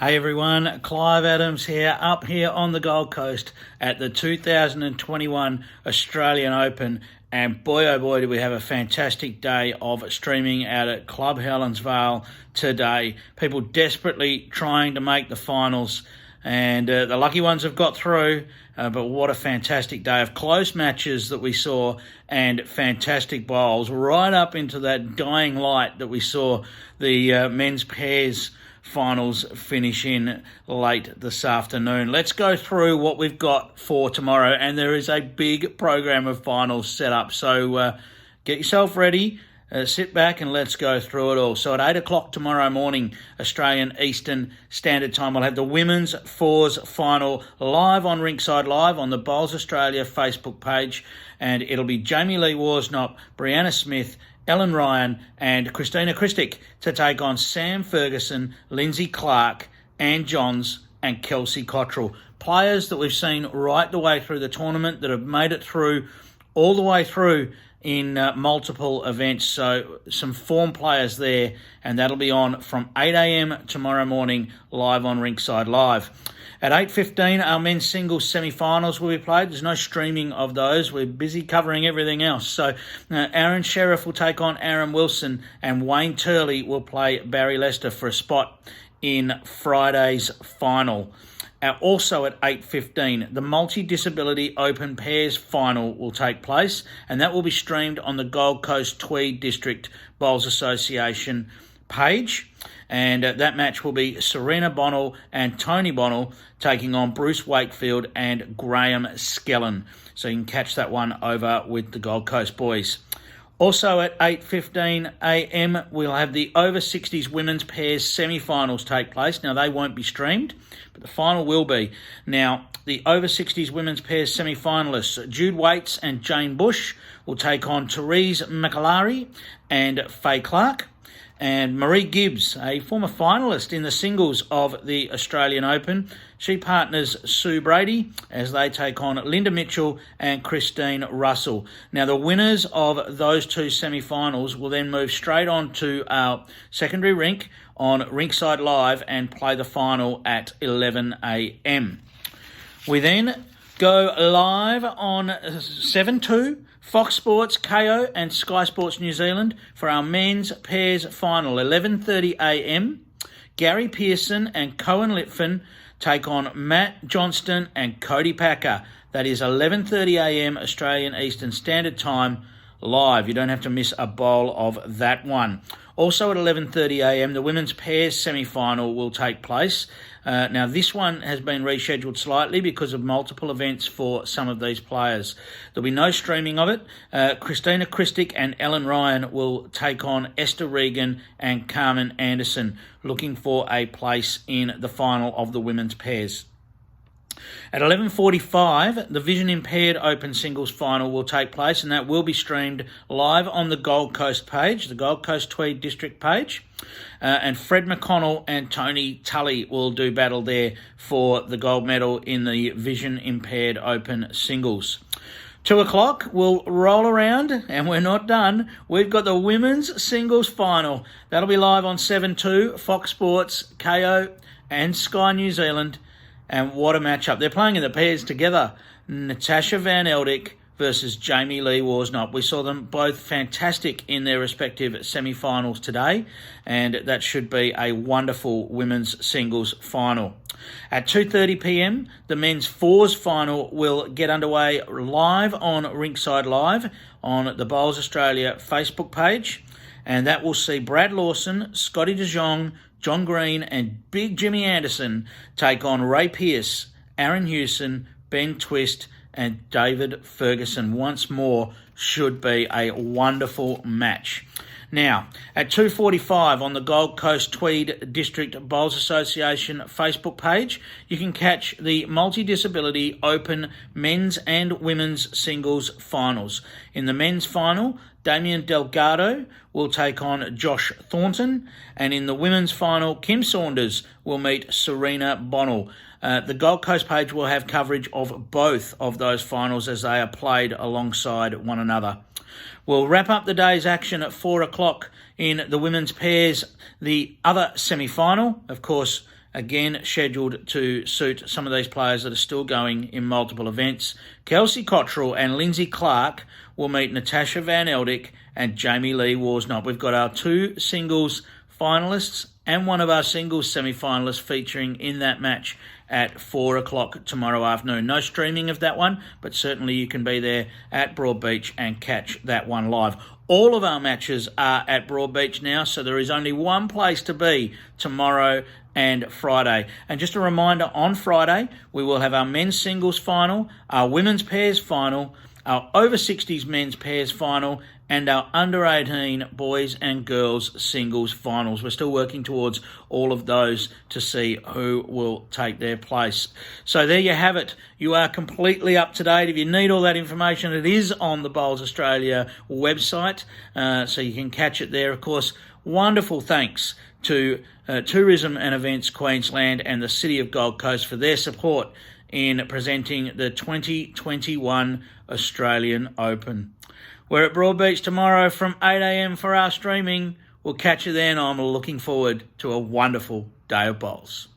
Hey everyone, Clive Adams here, up here on the Gold Coast at the 2021 Australian Open, and boy oh boy do we have a fantastic day of streaming out at 𝗔𝗢 𝗥𝗲𝗃𝗄 today. People desperately trying to make the finals, and the lucky ones have got through, but what a fantastic day of close matches that we saw and fantastic bowls right up into that dying light that we saw the men's pairs finals finish in late this afternoon. Let's go through what we've got for tomorrow, and there is a big program of finals set up, so get yourself ready, sit back and let's go through it all. So at 8 o'clock tomorrow morning, Australian Eastern Standard Time, we'll have the Women's Fours final live on Rinkside Live on the Bowls Australia Facebook page, and it'll be Jamie Lee Worsnop, Brianna Smith, Ellen Ryan and 𝗔𝗢 𝗥𝗲𝗃𝗄 to take on Sam Ferguson, Lindsay Clark, Ann Johns and Kelsey Cottrell. Players that we've seen right the way through the tournament that have made it through, all the way through in multiple events. So some form players there, and that'll be on from 8 a.m. tomorrow morning live on Rinkside Live. At 8:15, our men's singles semi-finals will be played. There's no streaming of those. We're busy covering everything else. So Aaron Sheriff will take on Aaron Wilson, and Wayne Turley will play Barry Lester for a spot in Friday's final. Also at 8:15, the Multi-Disability Open Pairs Final will take place, and that will be streamed on the Gold Coast Tweed District Bowls Association page. And that match will be Serena Bonnell and Tony Bonnell taking on Bruce Wakefield and Graham Skellen. So you can catch that one over with the Gold Coast boys. Also at 8:15 a.m, we'll have the over 60s women's pairs semi-finals take place. Now they won't be streamed, but the final will be. Now the over 60s women's pairs semi-finalists, Jude Waits and Jane Bush, will take on 𝗔𝗢 𝗥𝗲𝗃𝗄 and Faye Clark. And Marie Gibbs, a former finalist in the singles of the Australian Open, she partners Sue Brady as they take on Linda Mitchell and Christine Russell. Now, the winners of those two semi-finals will then move straight on to our secondary rink on Rinkside Live and play the final at 11 a.m. We then go live on 7/2, Fox Sports, Kayo and Sky Sports New Zealand for our men's pairs final. 11:30 a.m, Gary Pearson and Cohen Litfin take on Matt Johnston and Cody Packer. That is 11:30 a.m. Australian Eastern Standard Time live. You don't have to miss a bowl of that one. Also at 11:30 a.m, the women's pairs semi-final will take place. Now, this one has been rescheduled slightly because of multiple events for some of these players. There'll be no streaming of it. 𝗔𝗢 𝗥𝗲𝗃𝗄 and Ellen Ryan will take on Esther Regan and Carmen Anderson, looking for a place in the final of the women's pairs. At 11:45, the Vision Impaired Open Singles Final will take place, and that will be streamed live on the Gold Coast page, the Gold Coast Tweed District page. And Fred McConnell and Tony Tully will do battle there for the gold medal in the Vision Impaired Open Singles. 2 o'clock, we'll roll around, and we're not done. We've got the Women's Singles Final. That'll be live on 7/2, Fox Sports, Kayo and Sky New Zealand. And what a matchup. They're playing in the pairs together. Natasha Van Eldik versus Jamie Lee Worsnop. We saw them both fantastic in their respective semi-finals today, and that should be a wonderful women's singles final. At 2:30 p.m, the men's fours final will get underway live on Rinkside Live on the Bowls Australia Facebook page, and that will see Brad Lawson, Scotty de Jong, John Green and Big Jimmy Anderson take on Ray Pearce, Aaron Hewson, Ben Twist and David Ferguson. Once more, should be a wonderful match. Now, at 2:45 on the Gold Coast Tweed District Bowls Association Facebook page, you can catch the Multi-Disability Open Men's and Women's Singles Finals. In the men's final, Damien Delgado will take on Josh Thornton, and in the women's final, Kim Saunders will meet Serena Bonnell. The Gold Coast page will have coverage of both of those finals as they are played alongside one another. We'll wrap up the day's action at 4 o'clock in the women's pairs. The other semi-final, of course, again scheduled to suit some of these players that are still going in multiple events. Kelsey Cottrell and Lindsay Clark will meet Natasha Van Eldick and Jamie Lee Worsnop. We've got our 2 singles finalists and one of our singles semi-finalists featuring in that match at 4 o'clock tomorrow afternoon. No streaming of that one, but certainly you can be there at Broadbeach and catch that one live. All of our matches are at Broadbeach now, so there is only one place to be tomorrow and Friday. And just a reminder, on Friday, we will have our men's singles final, our women's pairs final, our over 60s men's pairs final, and our under 18 boys and girls singles finals. We're still working towards all of those to see who will take their place. So there you have it. You are completely up to date. If you need all that information, it is on the Bowls Australia website, so you can catch it there. Of course, wonderful thanks to Tourism and Events Queensland and the City of Gold Coast for their support in presenting the 2021 Australian Open. We're at Broadbeach tomorrow from 8 a.m. for our streaming. We'll catch you then. I'm looking forward to a wonderful day of bowls.